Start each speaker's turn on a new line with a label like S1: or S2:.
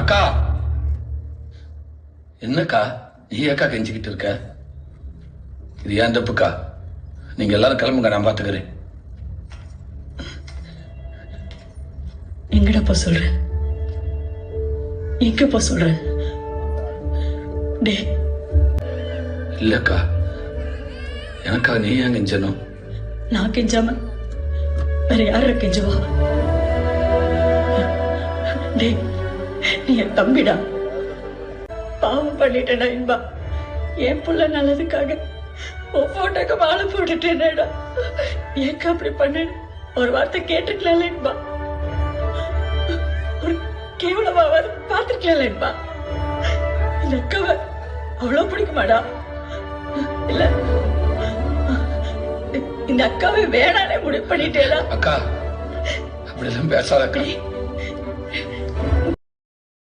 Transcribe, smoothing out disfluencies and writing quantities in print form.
S1: அக்கா என்னக்கா நீ அக்கா கெஞ்சிக்கிட்டு இருக்க? இது ஏன் தப்புக்கா? நீங்க எல்லாரும் கிளம்புங்க, நான் பாத்துக்கிறேன்.
S2: எங்கடப்பா சொல்ற? எங்கப்பா சொல்ற? டே
S1: இல்லக்கா, எனக்கா நீ ஏன் கெஞ்சணும்?
S2: நான் கெஞ்சாம வேற யார கெஞ்சுவா? டே நீ என் தம்பிடா. பாவம் பண்ணிட்டேடா இன்பா. என் புள்ள நல்லதுக்காக உன் போட்டோக்கு மாலை போட்டுட்டேனேடா. ஏக்கா அப்படி பண்ண? ஒரு வார்த்தை கேட்டுக்கல இன்பா. ஒரு கேவலமாவது பார்த்துருக்கல இன்பா. இந்த அக்காவை அவ்வளவு பிடிக்குமாடா? இல்ல இந்த அக்காவை வேணானே முடிவு பண்ணிட்டேடா.
S1: அக்கா அப்படிலாம் பேசாத அக்கா.